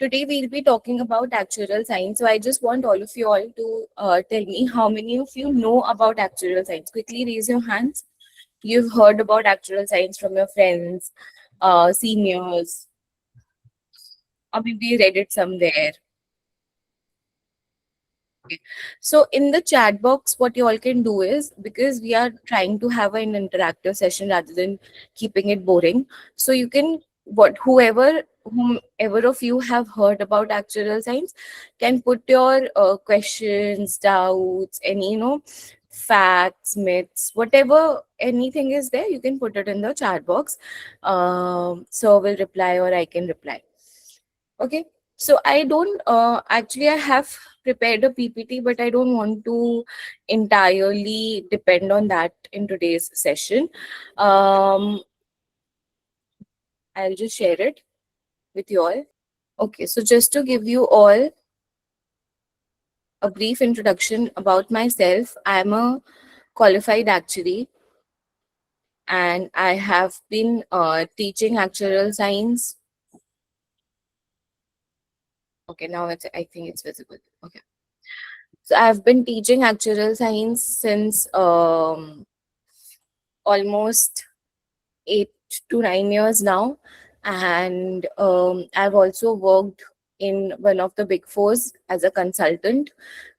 Today we'll be talking about actuarial science. So I just want all of you all to tell me how many of you know about actuarial science. Quickly raise your hands. You've heard about actuarial science from your friends, seniors, or maybe you read it somewhere. Okay. So in the chat box, what you all can do is, because we are trying to have an interactive session rather than keeping it boring. So you can, whomever of you have heard about actuarial science can put your questions, doubts, any, facts, myths, whatever, anything is there, you can put it in the chat box. So will reply or I can reply. Okay. So I don't actually I have prepared a PPT, but I don't want to entirely depend on that in today's session. Um, I'll just share it with you all. Okay, so just to give you all a brief introduction about myself, I'm a qualified actuary and I have been teaching actuarial science. Okay, now I think it's visible. Okay. So I've been teaching actuarial science since almost 8 to 9 years now, and I've also worked in one of the big fours as a consultant,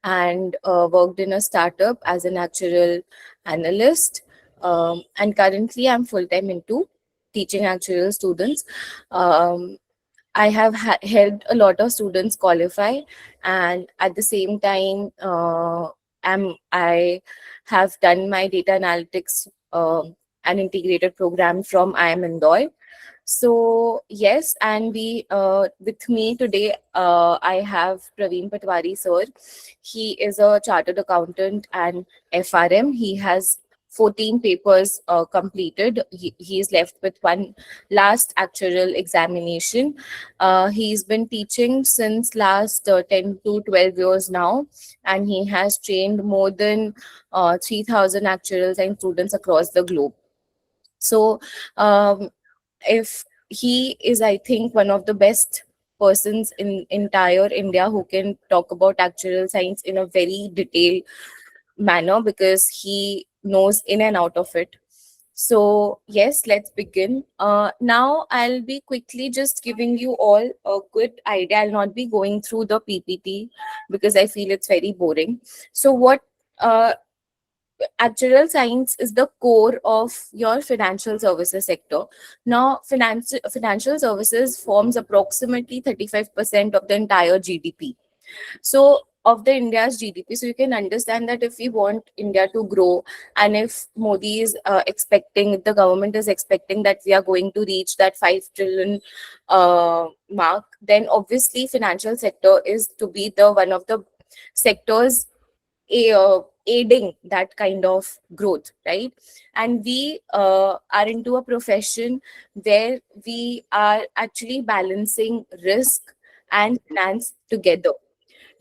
and worked in a startup as an actuarial analyst. And currently, I'm full time into teaching actuarial students. Um, I have helped a lot of students qualify, and at the same time, I have done my data analytics and integrated program from IIM Indore. So yes, and we with me today, I have Praveen Patwari sir. He is a chartered accountant and FRM. He has 14 papers completed. He's left with one last actuarial examination. He's been teaching since last 10 to 12 years now, and he has trained more than 3,000 actuarial science students across the globe. So, if he is, I think, one of the best persons in entire India who can talk about actuarial science in a very detailed manner, because he knows in and out of it. So yes, let's begin. Now I'll be quickly just giving you all a good idea. I'll not be going through the PPT because I feel it's very boring. So what uh, actuarial science is the core of your financial services sector. Now, financial services forms approximately 35% of the entire GDP. So, of the India's GDP. So you can understand that if we want India to grow, and if Modi is expecting, the government is expecting that we are going to reach that 5 trillion mark, then obviously financial sector is to be the one of the sectors aiding that kind of growth, right? And we are into a profession where we are actually balancing risk and finance together,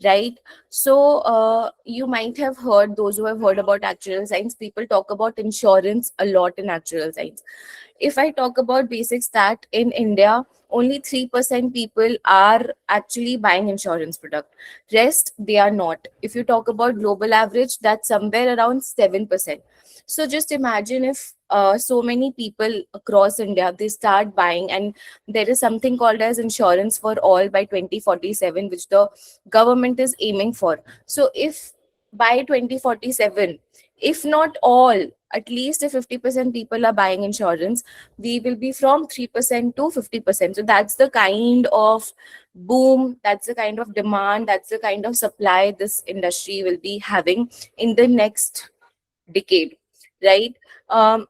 right? So you might have heard, those who have heard about actuarial science, people talk about insurance a lot in actuarial science. If I talk about basic stat in India, only 3% people are actually buying insurance product. Rest, they are not. If you talk about global average, that's somewhere around 7%. So just imagine if so many people across India, they start buying, and there is something called as insurance for all by 2047, which the government is aiming for. So if by 2047, if not all, at least if 50% people are buying insurance, we will be from 3% to 50%. So that's the kind of boom, that's the kind of demand, that's the kind of supply this industry will be having in the next decade, right?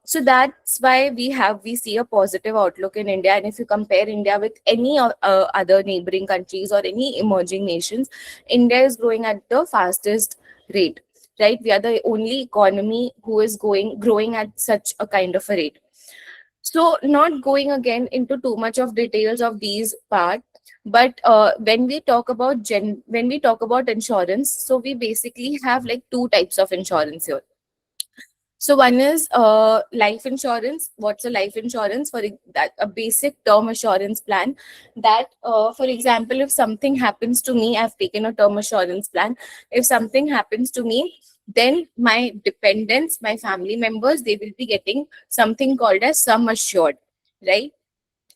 So that's why we see a positive outlook in India. And if you compare India with any other neighboring countries or any emerging nations, India is growing at the fastest rate, right? We are the only economy who is growing at such a kind of a rate. So not going again into too much of details of these part, but when we talk about when we talk about insurance, so we basically have like two types of insurance here. So one is life insurance. What's a life insurance? That a basic term assurance plan. That, for example, if something happens to me, I've taken a term assurance plan. If something happens to me, then my dependents, my family members, they will be getting something called as sum assured, right?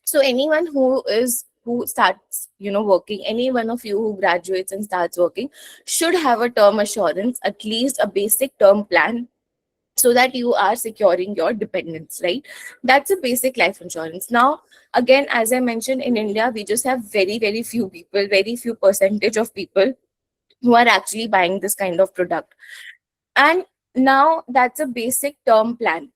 So anyone who starts, working, any one of you who graduates and starts working should have a term assurance, at least a basic term plan, so that you are securing your dependents, right? That's a basic life insurance. Now, again, as I mentioned, in India, we just have very, very few people, very few percentage of people who are actually buying this kind of product. And now that's a basic term plan.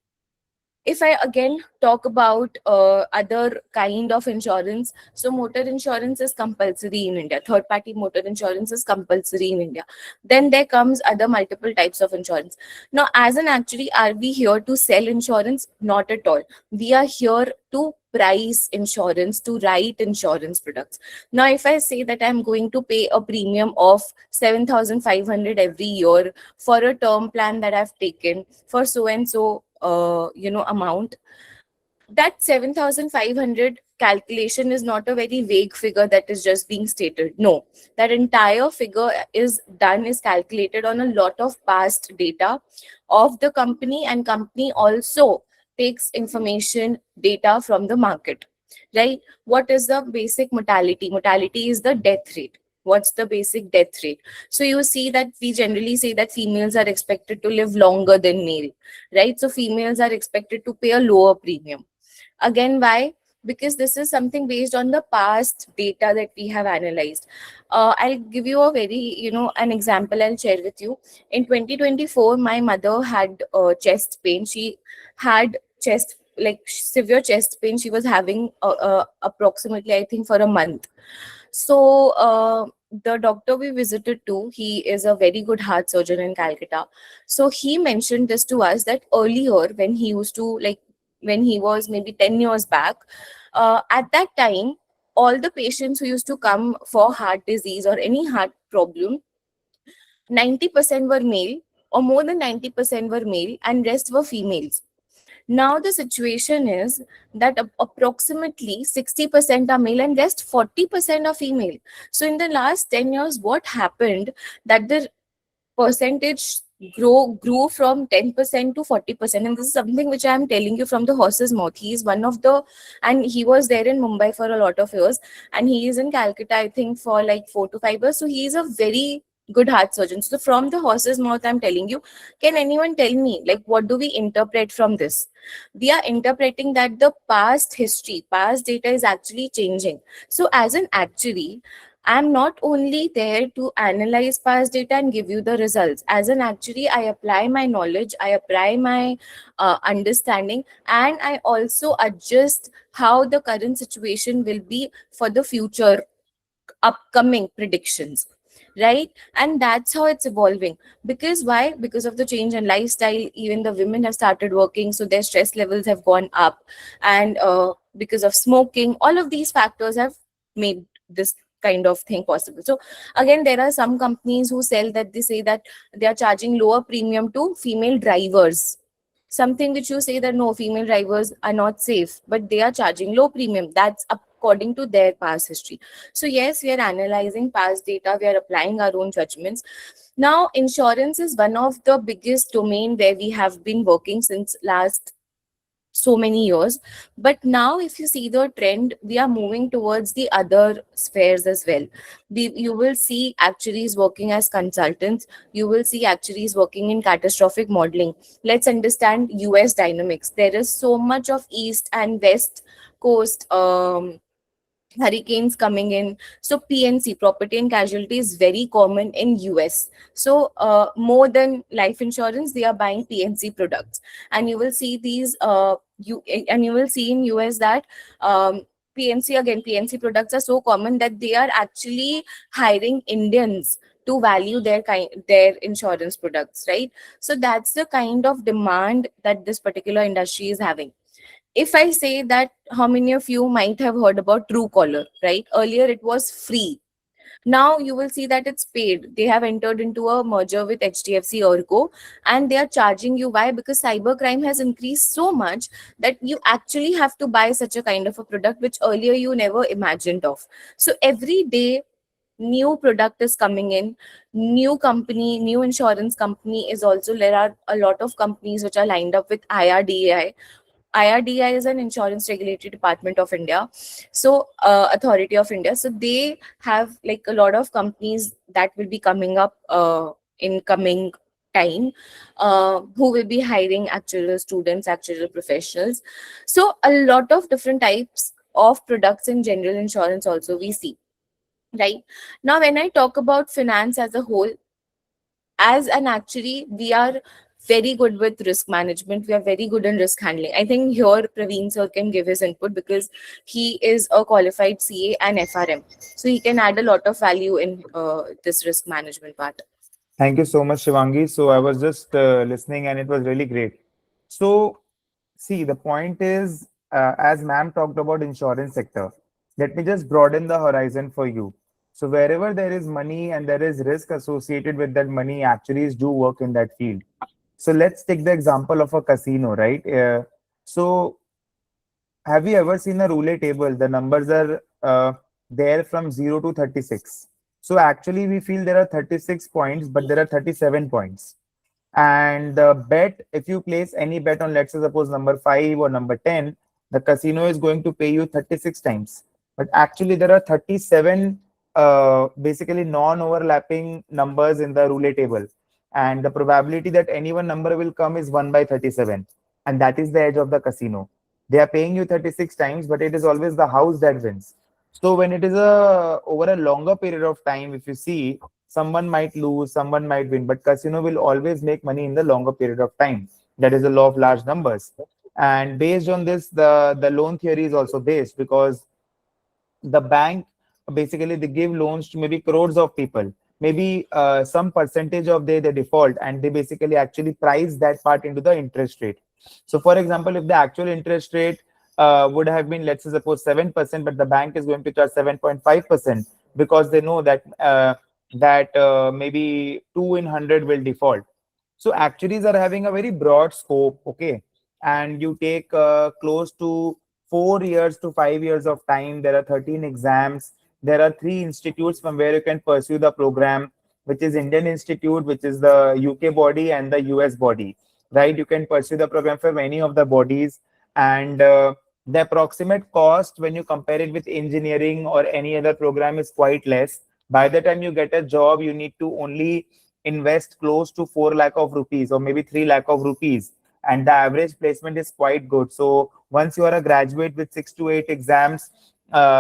If I again talk about other kind of insurance, so motor insurance is compulsory in India. Third party motor insurance is compulsory in India. Then there comes other multiple types of insurance. Now, as an actuary, are we here to sell insurance? Not at all. We are here to price insurance, to write insurance products. Now, if I say that I'm going to pay a premium of 7,500 every year for a term plan that I've taken for so and so amount, that 7,500 calculation is not a very vague figure that is just being stated. No, that entire figure is calculated on a lot of past data of the company, and company also takes information data from the market, right? What is the basic mortality? Mortality is the death rate. What's the basic death rate? So you see that we generally say that females are expected to live longer than male, right? So females are expected to pay a lower premium. Again, why? Because this is something based on the past data that we have analyzed. I'll give you a very, an example I'll share with you. In 2024, my mother had chest pain. She had like severe chest pain. She was having approximately, I think, for a month. So the doctor we visited to, he is a very good heart surgeon in Calcutta. So he mentioned this to us that earlier, when he used to, like, when he was maybe 10 years back, at that time, all the patients who used to come for heart disease or any heart problem, 90% were male, or more than 90% were male, and rest were females. Now the situation is that approximately 60% are male and rest 40% are female. So in the last 10 years, what happened, that the percentage grew from 10% to 40%, and this is something which I am telling you from the horse's mouth. He is one of the, and he was there in Mumbai for a lot of years, and he is in Calcutta, I think, for like 4 to 5 years. So he is a very good heart surgeon. So from the horse's mouth, I'm telling you. Can anyone tell me, like, what do we interpret from this? We are interpreting that the past history, past data is actually changing. So as an actuary, I'm not only there to analyze past data and give you the results. As an actuary, I apply my knowledge, I apply my understanding, and I also adjust how the current situation will be for the future upcoming predictions, right? And that's how it's evolving. Because why? Because of the change in lifestyle, even the women have started working, so their stress levels have gone up. And because of smoking, all of these factors have made this kind of thing possible. So again, there are some companies who sell that, they say that they are charging lower premium to female drivers, something which you say that no, female drivers are not safe, but they are charging low premium. That's according to their past history. So yes, we are analyzing past data, we are applying our own judgments. Now, insurance is one of the biggest domain where we have been working since last so many years. But now, if you see the trend, we are moving towards the other spheres as well. You will see actuaries working as consultants, you will see actuaries working in catastrophic modeling. Let's understand US dynamics. There is so much of east and west coast hurricanes coming in. So PNC, property and casualty, is very common in US. So more than life insurance, they are buying PNC products. And you will see you will see in US that PNC products are so common that they are actually hiring Indians to value their insurance products, right? So that's the kind of demand that this particular industry is having. If I say that, how many of you might have heard about Truecaller, right? Earlier it was free. Now you will see that it's paid. They have entered into a merger with HDFC Ergo, and they are charging you. Why? Because cybercrime has increased so much that you actually have to buy such a kind of a product which earlier you never imagined of. So every day new product is coming in, new company, new insurance company is also, there are a lot of companies which are lined up with IRDAI. IRDI is an insurance regulatory department of India, so authority of India. So they have like a lot of companies that will be coming up in coming time, who will be hiring actual students, actual professionals. So a lot of different types of products in general insurance also we see. Right now, when I talk about finance as a whole, as an actuary, we are very good with risk management. We are very good in risk handling. I think here Praveen sir can give his input because he is a qualified CA and FRM. So he can add a lot of value in this risk management part. Thank you so much, Shivangi. So I was just listening and it was really great. So see, the point is, as ma'am talked about insurance sector, let me just broaden the horizon for you. So wherever there is money and there is risk associated with that money, actuaries do work in that field. So let's take the example of a casino, right? So have you ever seen a roulette table? The numbers are there from 0 to 36. So actually, we feel there are 36 points, but there are 37 points. And the bet, if you place any bet on, let's say, suppose number 5 or number 10, the casino is going to pay you 36 times. But actually, there are 37 basically non-overlapping numbers in the roulette table. And the probability that any one number will come is 1 by 37. And that is the edge of the casino. They are paying you 36 times, but it is always the house that wins. So when it is a over a longer period of time, if you see, someone might lose, someone might win, but casino will always make money in the longer period of time. That is the law of large numbers. And based on this, the loan theory is also based, because the bank basically they give loans to maybe crores of people, maybe some percentage of they default, and they basically actually price that part into the interest rate. So for example, if the actual interest rate would have been, let's say, suppose 7%, but the bank is going to charge 7.5%, because they know that maybe 2 in 100 will default. So actuaries are having a very broad scope, okay? And you take close to 4 years to 5 years of time. There are 13 exams. There are three institutes from where you can pursue the program, which is Indian Institute, which is the UK body, and the US body, right? You can pursue the program from any of the bodies. And the approximate cost when you compare it with engineering or any other program is quite less. By the time you get a job, you need to only invest close to 4 lakh of rupees or maybe 3 lakh of rupees, and the average placement is quite good. So once you are a graduate with 6 to 8 exams,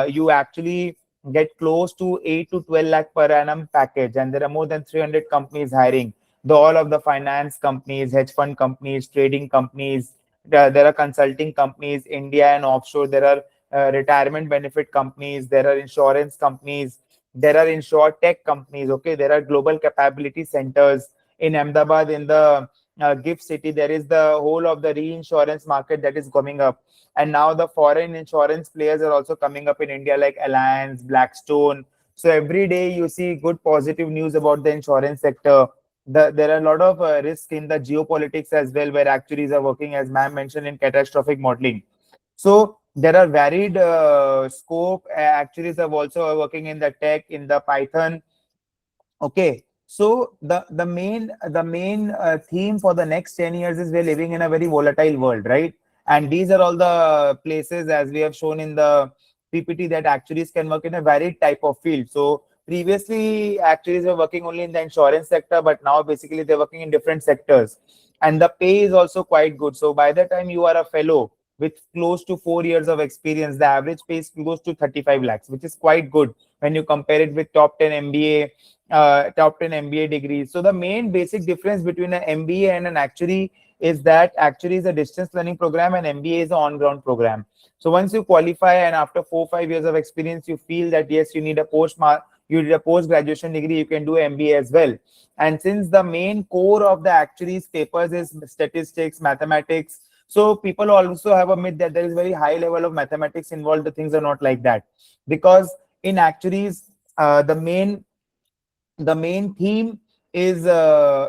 you actually get close to 8 to 12 lakh per annum package, and there are more than 300 companies hiring. All of the finance companies, hedge fund companies, trading companies, there are consulting companies, India and offshore. There are retirement benefit companies. There are insurance companies. There are insure tech companies. Okay, there are global capability centers in Ahmedabad, in the gift city. There is the whole of the reinsurance market that is coming up, and now the foreign insurance players are also coming up in India, like Allianz, Blackstone. So every day you see good positive news about the insurance sector. There are a lot of risk in the geopolitics as well, where actuaries are working, as ma'am mentioned, in catastrophic modeling. So there are varied scope. Actuaries are also working in the tech, in the Python. Okay, so the main theme for the next 10 years is we're living in a very volatile world, right? And these are all the places, as we have shown in the PPT, that actuaries can work in a varied type of field. So previously, actuaries were working only in the insurance sector, but now basically they're working in different sectors, and the pay is also quite good. So by the time you are a fellow with close to 4 years of experience, the average pay is close to 35 lakhs, which is quite good when you compare it with top 10 MBA degrees. So the main basic difference between an MBA and an actuary is that actuary is a distance learning program and MBA is an on-ground program. So once you qualify and after 4 5 years of experience, you feel that yes, you need a post graduation degree, you can do MBA as well. And since the main core of the actuary's papers is statistics, mathematics, so people also have a myth that there is very high level of mathematics involved. The things are not like that, because in actuaries, the main theme is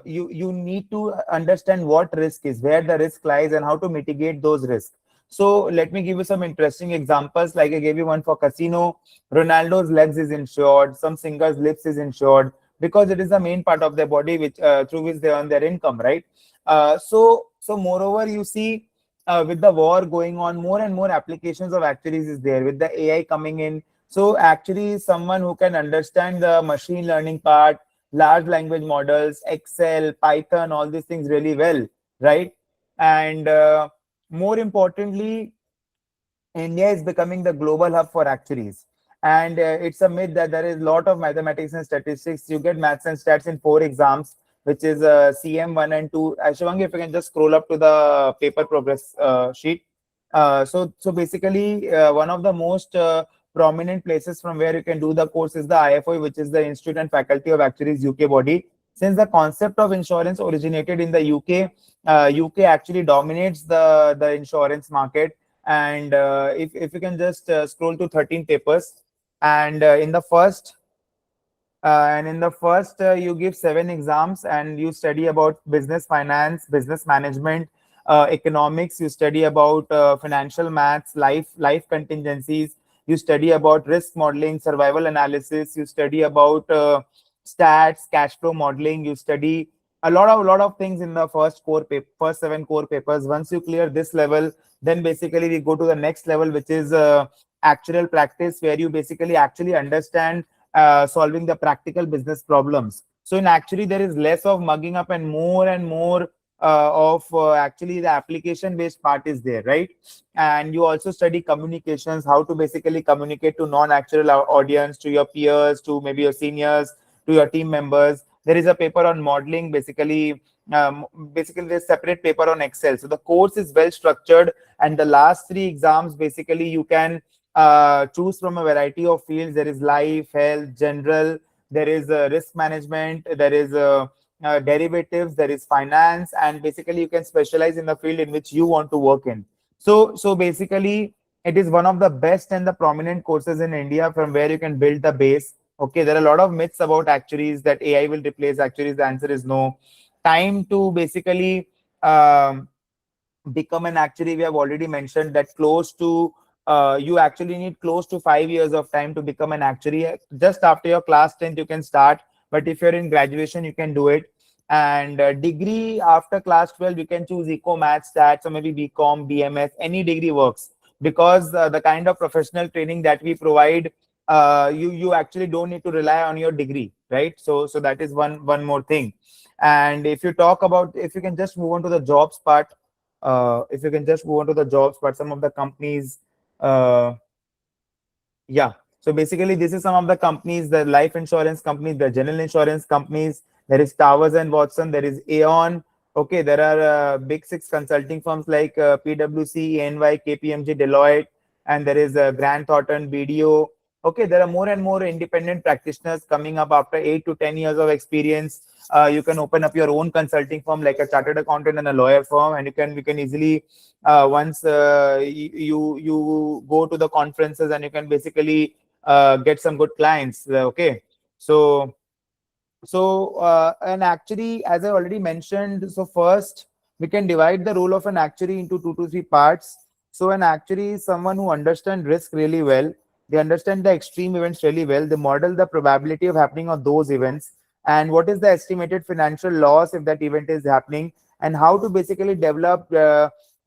you need to understand what risk is, where the risk lies, and how to mitigate those risks. So let me give you some interesting examples. Like I gave you one for casino. Ronaldo's legs is insured, some singers lips is insured, because it is the main part of their body which through which they earn their income, right? So moreover, you see, with the war going on, more and more applications of actuaries is there with the AI coming in. So actually, someone who can understand the machine learning part, large language models, Excel, Python, all these things really well, right? And more importantly, India is becoming the global hub for actuaries. And it's a myth that there is a lot of mathematics and statistics. You get maths and stats in 4 exams, which is CM 1 and 2. Shivangi, if you can just scroll up to the paper progress sheet. So basically, one of the most prominent places from where you can do the course is the IFO, which is the Institute and Faculty of Actuaries UK body. Since the concept of insurance originated in the UK, UK actually dominates the insurance market. And if you can just scroll to 13 papers, and in the first you give 7 exams, and you study about business finance, business management, economics. You study about financial maths, life contingencies. You study about risk modeling, survival analysis. You study about stats, cash flow modeling. You study a lot of things in the first 7 core papers. Once you clear this level, then basically we go to the next level, which is actuarial practice, where you basically actually understand solving the practical business problems. So in actually there is less of mugging up and more of actually the application based part is there, right? And you also study communications, how to basically communicate to non-actual audience, to your peers, to maybe your seniors, to your team members. There is a paper on modeling, basically there's separate paper on Excel. So the course is well structured, and the last 3 exams basically you can choose from a variety of fields. There is life, health, general, there is risk management, there is derivatives, there is finance, and basically you can specialize in the field in which you want to work in. So basically, it is one of the best and the prominent courses in India from where you can build the base. Okay, there are a lot of myths about actuaries that AI will replace actuaries. The answer is no. Time to basically um, become an actuary, we have already mentioned that close to you actually need close to 5 years of time to become an actuary. Just after your class 10th you can start, but if you're in graduation you can do it. And degree after class 12 you can choose eco, math, stats, or maybe BCom, BMS. Any degree works, because the kind of professional training that we provide, you actually don't need to rely on your degree, right? So that is one more thing. And if you talk about, if you can just move on to the jobs part, if you can just move on to the jobs, but some of the companies, uh, yeah. So basically, this is some of the companies, the life insurance companies, the general insurance companies. There is Towers and Watson. There is Aon. Okay, there are big 6 consulting firms like PwC, EY, KPMG, Deloitte, and there is Grant Thornton, BDO. Okay, there are more and more independent practitioners coming up after 8 to 10 years of experience. You can open up your own consulting firm like a chartered accountant and a lawyer firm, and you can easily once you go to the conferences, and you can basically get some good clients. Okay, so and actually, as I already mentioned, so first we can divide the role of an actuary into 2 to 3 parts. So an actuary is someone who understands risk really well. They understand the extreme events really well. They model the probability of happening of those events, and what is the estimated financial loss if that event is happening, and how to basically develop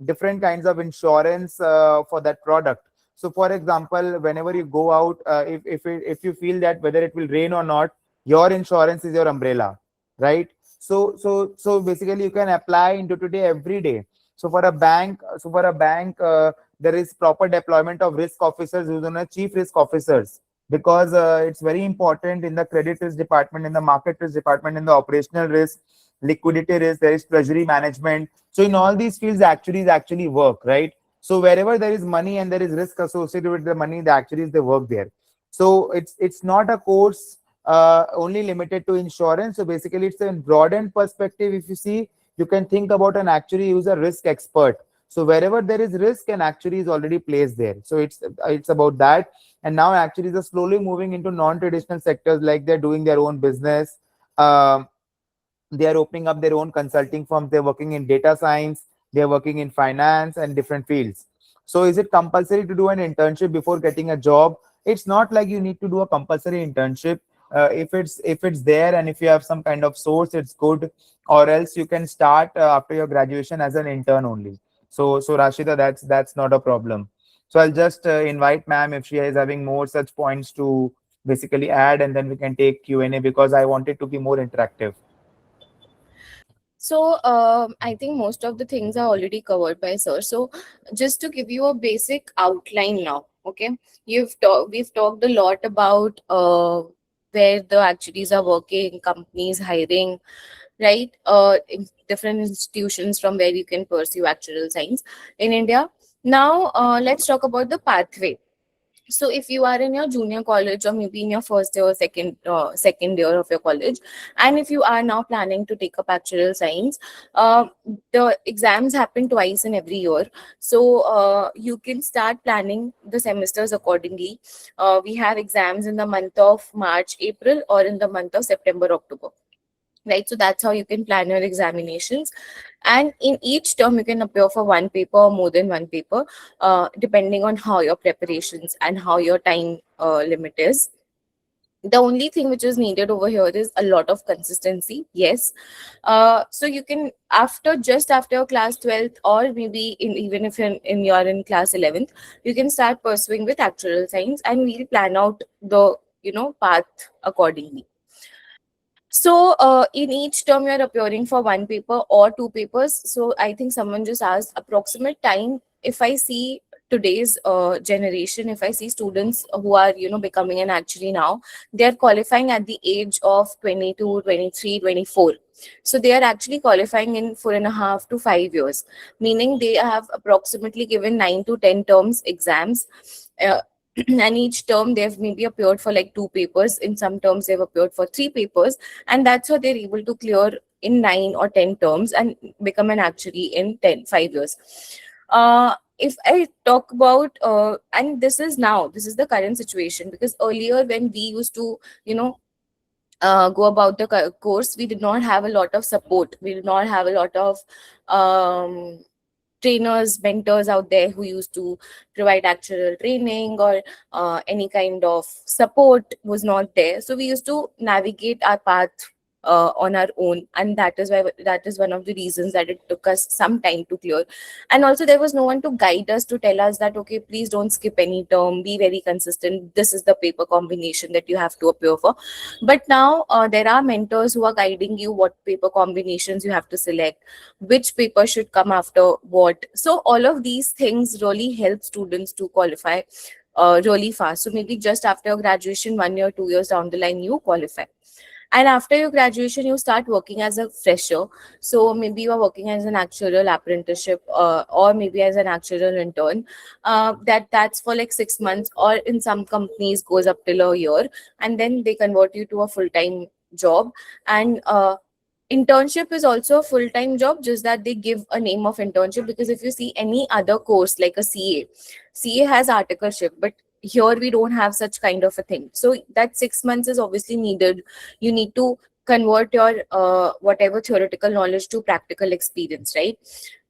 different kinds of insurance for that product. So, for example, whenever you go out, if you feel that whether it will rain or not, your insurance is your umbrella, right? So basically you can apply into today every day. So for a bank there is proper deployment of risk officers who are chief risk officers, because it's very important in the credit risk department, in the market risk department, in the operational risk, liquidity risk, there is treasury management. So in all these fields actuaries actually work, right? So wherever there is money and there is risk associated with the money, the actuaries they work there. So it's not a course only limited to insurance. So basically, it's a broadened perspective. If you see, you can think about an actuary who's a risk expert. So wherever there is risk, an actuary is already placed there. So it's about that. And now actuaries are slowly moving into non-traditional sectors, like they're doing their own business. um, they are opening up their own consulting firms. They're working in data science, they're working in finance and different fields. So is it compulsory to do an internship before getting a job? It's not like you need to do a compulsory internship. If it's there, and if you have some kind of source, it's good. Or else you can start after your graduation as an intern only. So Rashida, that's not a problem. So I'll just invite ma'am if she is having more such points to basically add, and then we can take Q&A, because I want it to be more interactive. So I think most of the things are already covered by sir. So just to give you a basic outline now, okay? We've talked a lot about where the actuaries are working, companies hiring, right? In different institutions from where you can pursue actuarial science in India. Now let's talk about the pathway. So if you are in your junior college, or maybe in your first year or second year of your college, and if you are now planning to take up actuarial science, uh, the exams happen twice in every year. So you can start planning the semesters accordingly. We have exams in the month of March, April, or in the month of September, October, right? So that's how you can plan your examinations. And in each term you can appear for one paper or more than one paper, depending on how your preparations and how your time limit is. The only thing which is needed over here is a lot of consistency, yes. So you can, after, just after your class 12th, or maybe even if you're in class 11th, you can start pursuing with actuarial science, and we'll plan out the path accordingly. So, in each term, you're appearing for one paper or two papers. So, I think someone just asked approximate time. If I see today's generation, if I see students who are, becoming an actuary now, they are qualifying at the age of 22, 23, 24. So, they are actually qualifying in 4.5 to 5 years, meaning they have approximately given 9 to 10 terms exams. Uh, and each term they've maybe appeared for like two papers. In some terms they've appeared for three papers, and that's how they're able to clear in 9 or 10 terms and become an actuary in 5 years. If I talk about and this is the current situation, because earlier when we used to you know go about the course, we did not have a lot of support, we did not have a lot of um, trainers, mentors out there who used to provide actual training, or any kind of support was not there. So we used to navigate our path on our own, and that is one of the reasons that it took us some time to clear. And also there was no one to guide us, to tell us that okay, please don't skip any term, be very consistent, this is the paper combination that you have to appear for. But now there are mentors who are guiding you what paper combinations you have to select, which paper should come after what. So all of these things really help students to qualify really fast. So maybe just after your graduation, 1 year, 2 years down the line, you qualify. And after your graduation, you start working as a fresher. So maybe you are working as an actuarial apprenticeship, or maybe as an actuarial intern. That's for like 6 months, or in some companies goes up till a year, and then they convert you to a full time job. And internship is also a full time job, just that they give a name of internship. Because if you see any other course like a CA has articleship, but here we don't have such kind of a thing. So that 6 months is obviously needed. You need to convert your whatever theoretical knowledge to practical experience, right?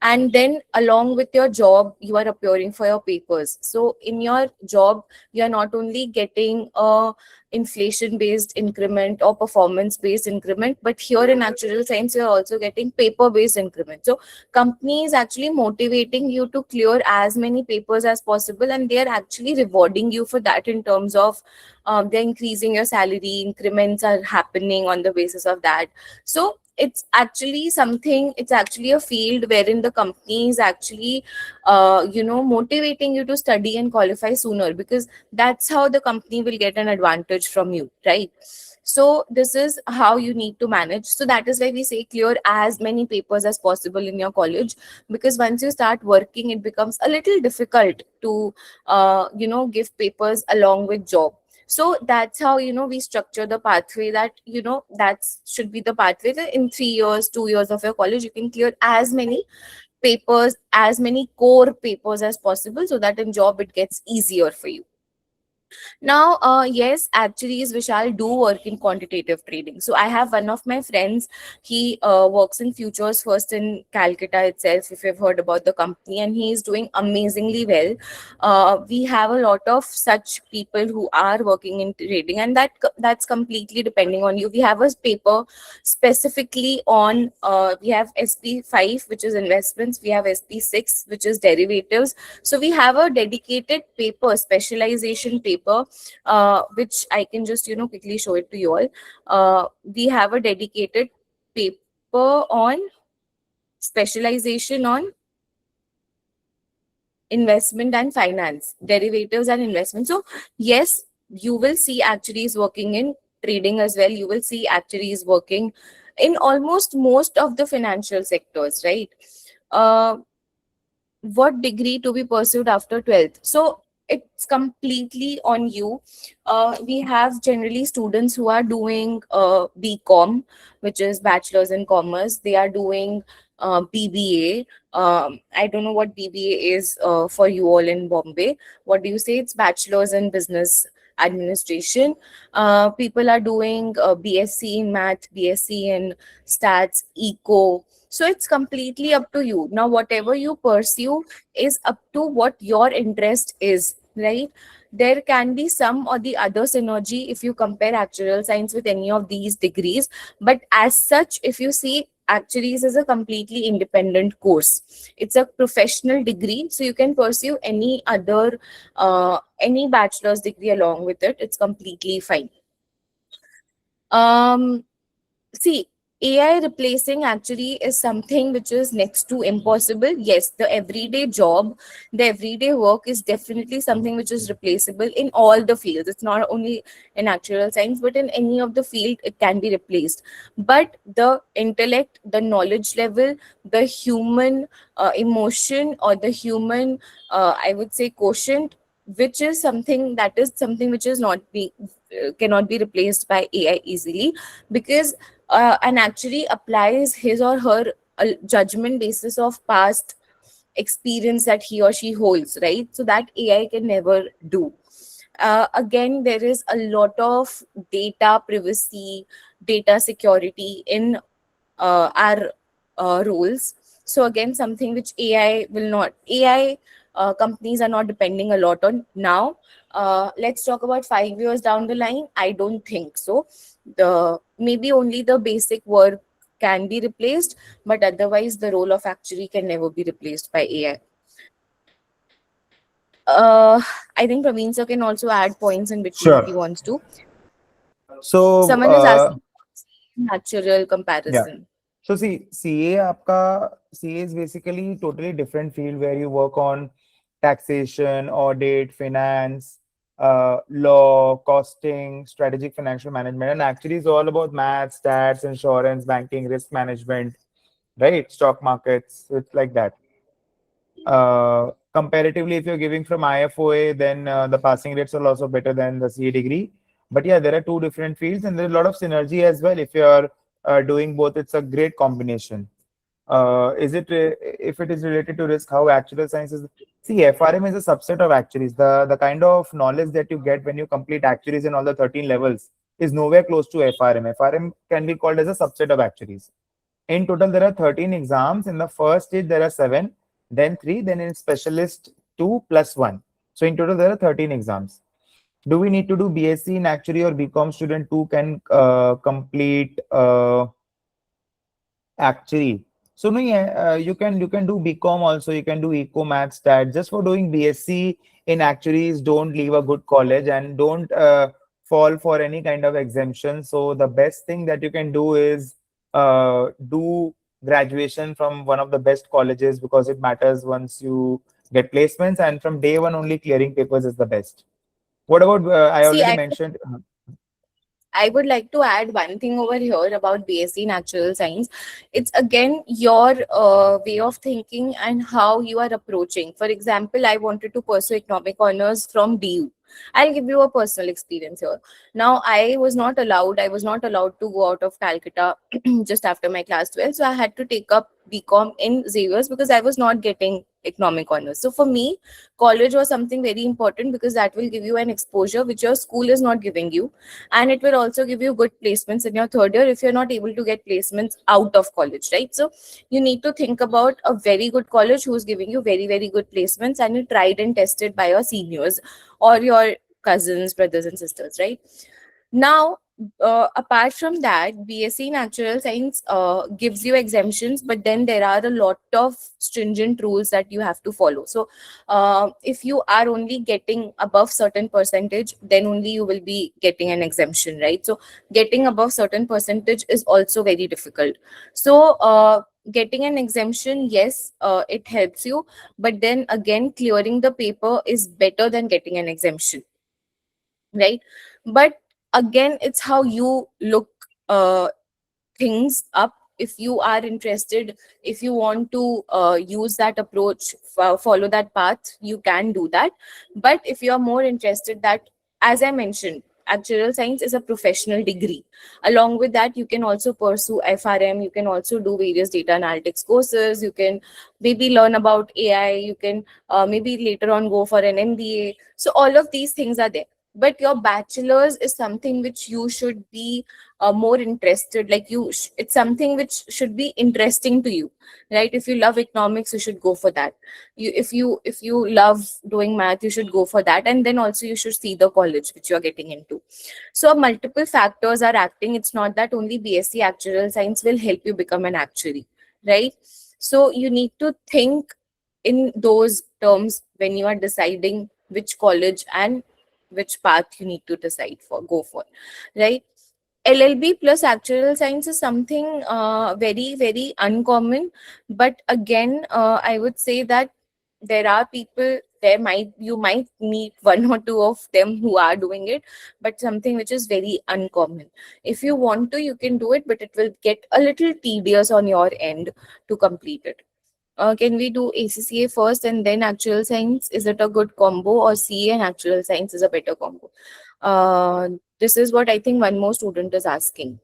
And then along with your job, you are appearing for your papers. So in your job, you are not only getting a inflation based increment or performance based increment, but here in actuarial science, you're also getting paper based increment. So company is actually motivating you to clear as many papers as possible, and they are actually rewarding you for that, in terms of they're increasing your salary, increments are happening on the basis of that. So it's actually a field wherein the company is actually motivating you to study and qualify sooner, because that's how the company will get an advantage from you, right? So this is how you need to manage. So that is why we say clear as many papers as possible in your college, because once you start working, it becomes a little difficult to give papers along with job. So that's how we structure the pathway, that that should be the pathway, that in 3 years, 2 years of your college, you can clear as many papers, as many core papers as possible, so that in job it gets easier for you. Now, yes, actuaries Vishal do work in quantitative trading. So I have one of my friends. He works in futures first in Calcutta itself. If you've heard about the company, and he is doing amazingly well. We have a lot of such people who are working in trading, and that's completely depending on you. We have a paper specifically on. We have SP5, which is investments. We have SP6, which is derivatives. So we have a dedicated paper, specialization paper, which I can just quickly show it to you all. We have a dedicated paper on specialization on investment and finance, derivatives and investment. So yes, you will see actuaries working in trading as well. You will see actuaries working in almost most of the financial sectors, right? Uh, what degree to be pursued after 12th? So it's completely on you. We have generally students who are doing BCom, which is bachelor's in commerce. They are doing BBA. I don't know what BBA is for you all in Bombay. What do you say? It's bachelor's in business administration. People are doing BSc in math, BSc in stats, eco. So it's completely up to you. Now, whatever you pursue is up to what your interest is, right? There can be some or the other synergy if you compare actuarial science with any of these degrees. But as such, if you see, actuaries is a completely independent course. It's a professional degree, so you can pursue any bachelor's degree along with it. It's completely fine. Um, See, AI replacing actually is something which is next to impossible. Yes, the everyday job, the everyday work is definitely something which is replaceable in all the fields. It's not only in actuarial science, but in any of the field, it can be replaced. But the intellect, the knowledge level, the human emotion, or the human, I would say, quotient, which is something which is not be cannot be replaced by AI easily, because and actually applies his or her judgment basis of past experience that he or she holds, right? So that AI can never do. Again, there is a lot of data privacy, data security in our roles. So again, something which AI companies are not depending a lot on now. Let's talk about 5 years down the line. I don't think so. The maybe only the basic work can be replaced, but otherwise the role of actuary can never be replaced by AI. I think Praveen sir can also add points in between if Sure. he wants to. So, Someone is asking natural yeah. comparison. So see, CA is basically totally different field where you work on taxation, audit, finance, law, costing, strategic financial management, and actually it's all about math, stats, insurance, banking, risk management, right? Stock markets, it's like that. Comparatively, if you're giving from IFOA, then the passing rates are also better than the CA degree. But yeah, there are two different fields, and there's a lot of synergy as well. If you're doing both, it's a great combination. Is it if it is related to risk, how actuarial science is? See, FRM is a subset of actuaries. The kind of knowledge that you get when you complete actuaries in all the 13 levels is nowhere close to FRM. FRM can be called as a subset of actuaries. In total, there are 13 exams. In the first stage, there are seven, then three, then in specialist, two plus one. So in total, there are 13 exams. Do we need to do BSc in actuary, or BCom student too can complete actuary? So no, yeah, you can do BCom also. You can do eco math stat. Just for doing BSc in actuaries, don't leave a good college and don't fall for any kind of exemption. So the best thing that you can do is do graduation from one of the best colleges, because it matters once you get placements. And from day one, only clearing papers is the best. What about I See, already I mentioned. I would like to add one thing over here about BSc Natural Science. It's again your way of thinking and how you are approaching. For example, I wanted to pursue economic honors from DU. I'll give you a personal experience here. Now, I was not allowed to go out of Calcutta just after my class 12. So I had to take up BCom in Xavier's because I was not getting economic honors. So for me, college was something very important because that will give you an exposure which your school is not giving you. And it will also give you good placements in your third year if you're not able to get placements out of college, right? So you need to think about a very good college who's giving you very, very good placements and you tried and tested by your seniors or your cousins, brothers, and sisters, right? Now, apart from that, BSc in Actuarial Science gives you exemptions, but then there are a lot of stringent rules that you have to follow. So, if you are only getting above certain percentage, then only you will be getting an exemption, right? So, getting above certain percentage is also very difficult. So, getting an exemption, yes, it helps you, but then again, clearing the paper is better than getting an exemption, right? But again, it's how you look things up. If you are interested, if you want to use that approach, follow that path, you can do that. But if you are more interested that, as I mentioned, actuarial science is a professional degree. Along with that, you can also pursue FRM, you can also do various data analytics courses, you can maybe learn about AI, you can maybe later on go for an MBA. So all of these things are there, but your bachelor's is something which you should be more interested, like it's something which should be interesting to you, right? If you love economics, you should go for that. If you love doing math, you should go for that, and then also you should see the college which you are getting into. So multiple factors are acting. It's not that only BSc actuarial science will help you become an actuary, right? So you need to think in those terms when you are deciding which college and which path you need to decide for, go for, right? LLB plus actuarial science is something very, very uncommon. But again, I would say that there are people, you might meet one or two of them who are doing it, but something which is very uncommon. If you want to, you can do it, but it will get a little tedious on your end to complete it. Can we do ACCA first and then actual science? Is it a good combo, or CA and actual science is a better combo? This is what I think one more student is asking.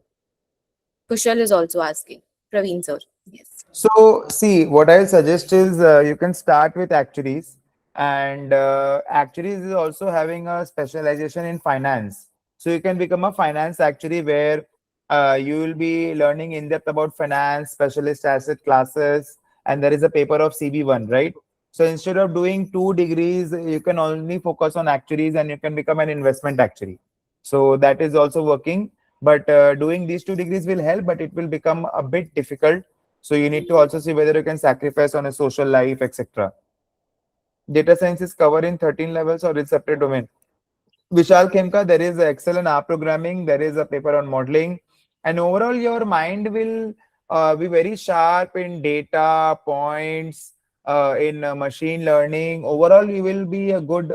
Kushal is also asking. Praveen sir. Yes. So, see, what I'll suggest is you can start with actuaries, and actuaries is also having a specialization in finance. So, you can become a finance actuary where you will be learning in depth about finance, specialist asset classes, and there is a paper of CB1, right? So, instead of doing 2 degrees, you can only focus on actuaries and you can become an investment actuary. So, that is also working. But doing these 2 degrees will help, but it will become a bit difficult, so you need to also see whether you can sacrifice on a social life, etc. Data science is covered in 13 levels or is separate domain. Vishal Khemka, there is Excel and R programming, there is a paper on modeling, and overall your mind will be very sharp in data points, in machine learning. Overall, you will be a good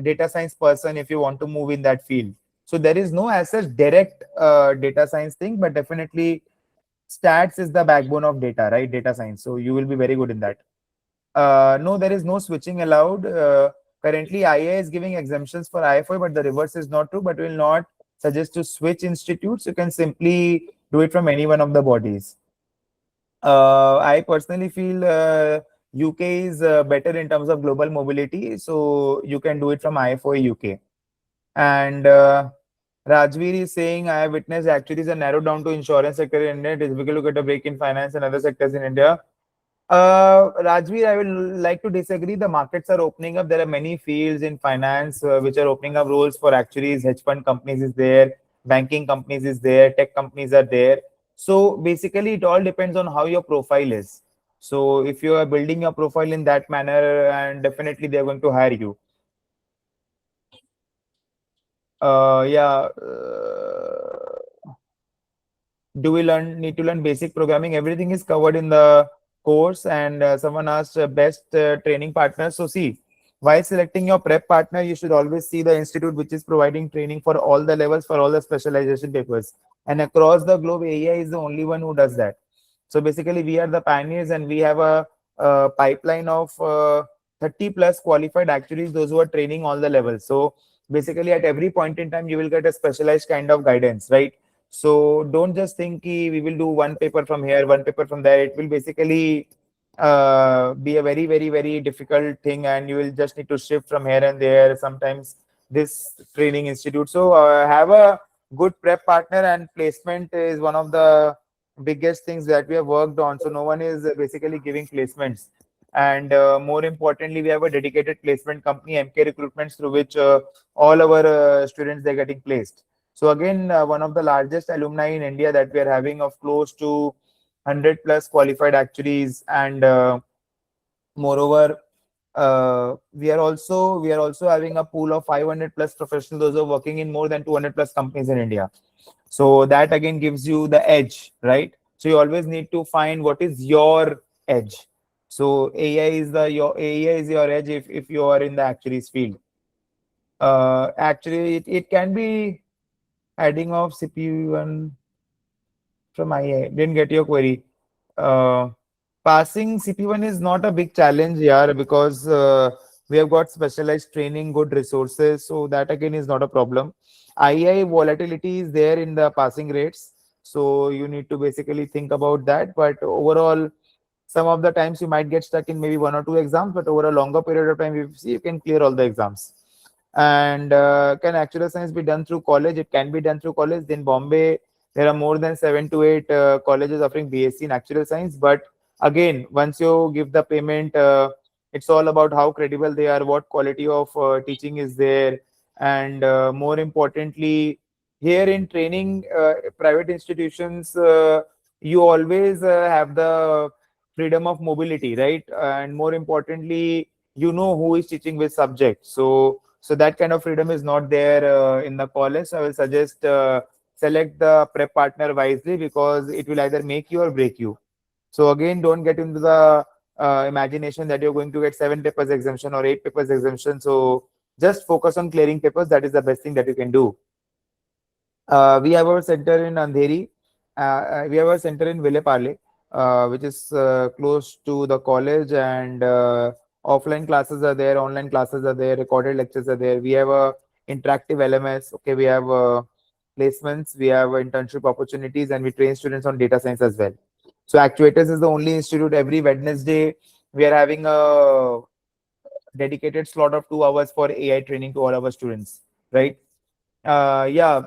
data science person if you want to move in that field. So there is no as such direct data science thing, but definitely stats is the backbone of data, right? Data science. So you will be very good in that. No, there is no switching allowed. Currently, IA is giving exemptions for IFI, but the reverse is not true. But will not suggest to switch institutes. You can simply do it from any one of the bodies. I personally feel UK is better in terms of global mobility, so you can do it from IFOA UK. And Rajveer is saying, I have witnessed actuaries are narrowed down to insurance sector in India. It is difficult to get a break in finance and other sectors in India. Rajveer, I will like to disagree. The markets are opening up. There are many fields in finance which are opening up roles for actuaries. Hedge fund companies is there, banking companies is there, tech companies are there. So basically, it all depends on how your profile is. So if you are building your profile in that manner, and definitely they are going to hire you. Yeah. Do we need to learn basic programming? Everything is covered in the course. And someone asked best training partner. So see, while selecting your prep partner, you should always see the institute which is providing training for all the levels, for all the specialization papers. And across the globe, AI is the only one who does that. So basically, we are the pioneers, and we have a pipeline of 30 plus qualified actuaries, those who are training all the levels. So basically, at every point in time, you will get a specialized kind of guidance, right? So don't just think ki we will do one paper from here, one paper from there. It will basically be a very, very, very difficult thing, and you will just need to shift from here and there. Sometimes this training institute. So have a good prep partner, and placement is one of the biggest things that we have worked on. So no one is basically giving placements. And more importantly, we have a dedicated placement company, MK Recruitments, through which all our students they're getting placed. So again, one of the largest alumni in India that we are having of close to 100 plus qualified actuaries, and moreover, we are also having a pool of 500 plus professionals, those who are working in more than 200 plus companies in India. So that again gives you the edge, right? So you always need to find what is your edge. So AI is your edge if you are in the actuaries field. Actually, it can be adding of CPU and from IA. Didn't get your query. Uh, Passing CP1 is not a big challenge, yeah, because we have got specialized training, good resources, so that again is not a problem. II volatility is there in the passing rates, so you need to basically think about that. But overall, some of the times you might get stuck in maybe one or two exams, but over a longer period of time, you see you can clear all the exams. And can actuarial science be done through college? It can be done through college. In Bombay, there are more than 7 to 8 colleges offering BSc in actuarial science. But again, once you give the payment, it's all about how credible they are, what quality of teaching is there, and more importantly, here in training, private institutions, you always have the freedom of mobility, right? And more importantly, you know who is teaching which subject. So that kind of freedom is not there in the college. So I will suggest select the prep partner wisely, because it will either make you or break you. So again, don't get into the imagination that you're going to get 7 papers exemption or 8 papers exemption. So just focus on clearing papers. That is the best thing that you can do. We have our center in Andheri. We have a center in Villeparle, which is close to the college, and offline classes are there, online classes are there, recorded lectures are there. We have a interactive LMS. Okay, we have placements, we have internship opportunities, and we train students on data science as well. So Actuators is the only institute. Every Wednesday, we are having a dedicated slot of 2 hours for AI training to all our students. Right? Yeah,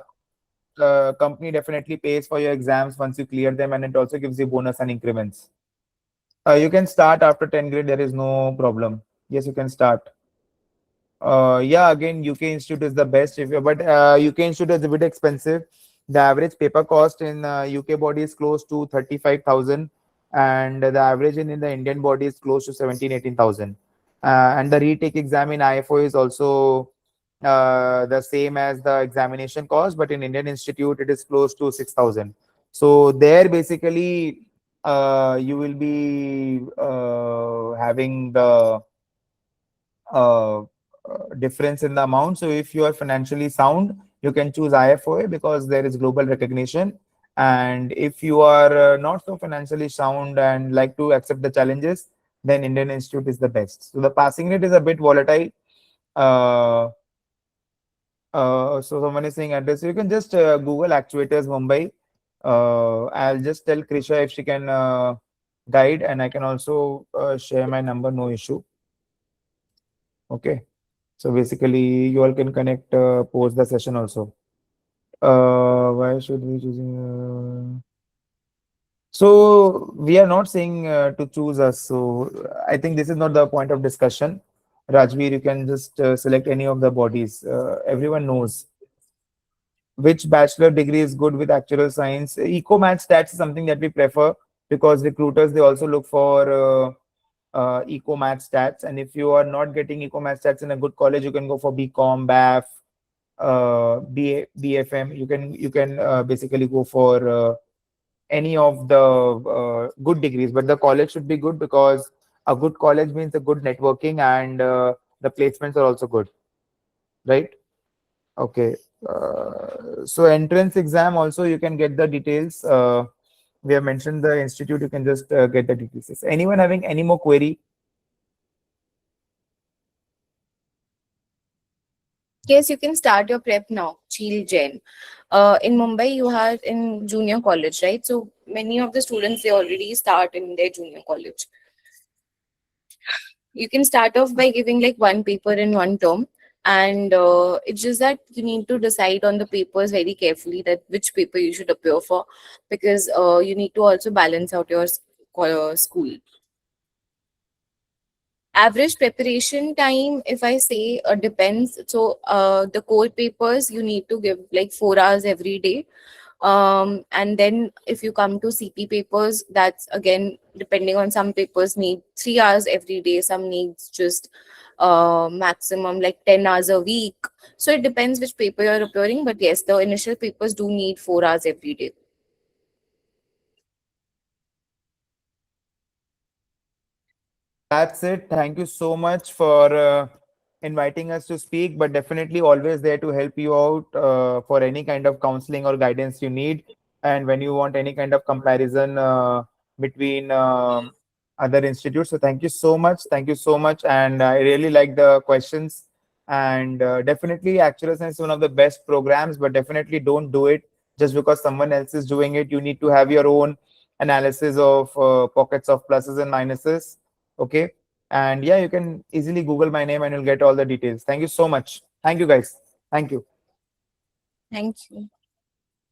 the company definitely pays for your exams once you clear them, and it also gives you bonus and increments. You can start after 10 grade, there is no problem. Yes, you can start. Yeah, again, UK Institute is the best if you, but UK Institute is a bit expensive. The average paper cost in UK body is close to 35,000, and the average in the Indian body is close to 17, 18,000. And the retake exam in IFO is also the same as the examination cost, but in Indian Institute it is close to 6,000. So there basically you will be having the uh, difference in the amount. So if you are financially sound, you can choose IFOA because there is global recognition. And if you are not so financially sound and like to accept the challenges, then Indian Institute is the best. So the passing rate is a bit volatile. Uh, so someone is saying address. You can just Google Actuators Mumbai. I'll just tell Krisha if she can guide, and I can also share my number, no issue. Okay. So basically, you all can connect post the session also. Why should we choosing? So we are not saying to choose us. So I think this is not the point of discussion. Rajveer, you can just select any of the bodies. Everyone knows which bachelor degree is good with actual science. Eco math stats is something that we prefer because recruiters they also look for eco math stats. And if you are not getting eco math stats in a good college, you can go for BCom, BAF, BFM. You can basically go for any of the good degrees, but the college should be good because a good college means a good networking, and the placements are also good, right? Okay. So entrance exam also you can get the details. We have mentioned the institute. You can just get the details. Is anyone having any more query? Yes, you can start your prep now, Chil Jain. In Mumbai, you are in junior college, right? So many of the students, they already start in their junior college. You can start off by giving like one paper in one term, and it's just that you need to decide on the papers very carefully, that which paper you should appear for, because you need to also balance out your school. Average preparation time, if I say, depends. So the core papers you need to give like 4 hours every day. And then if you come to CP papers, that's again depending on, some papers need 3 hours every day, some needs just maximum like 10 hours a week. So it depends which paper you're appearing, but yes, the initial papers do need 4 hours every day. That's it. Thank you so much for inviting us to speak, but definitely always there to help you out for any kind of counseling or guidance you need. And when you want any kind of comparison between other institutes. So thank you so much. Thank you so much. And I really like the questions. And definitely, Actual Science is one of the best programs, but definitely don't do it just because someone else is doing it. You need to have your own analysis of pockets of pluses and minuses. Okay. And yeah, you can easily Google my name and you'll get all the details. Thank you so much. Thank you, guys. Thank you. Thank you.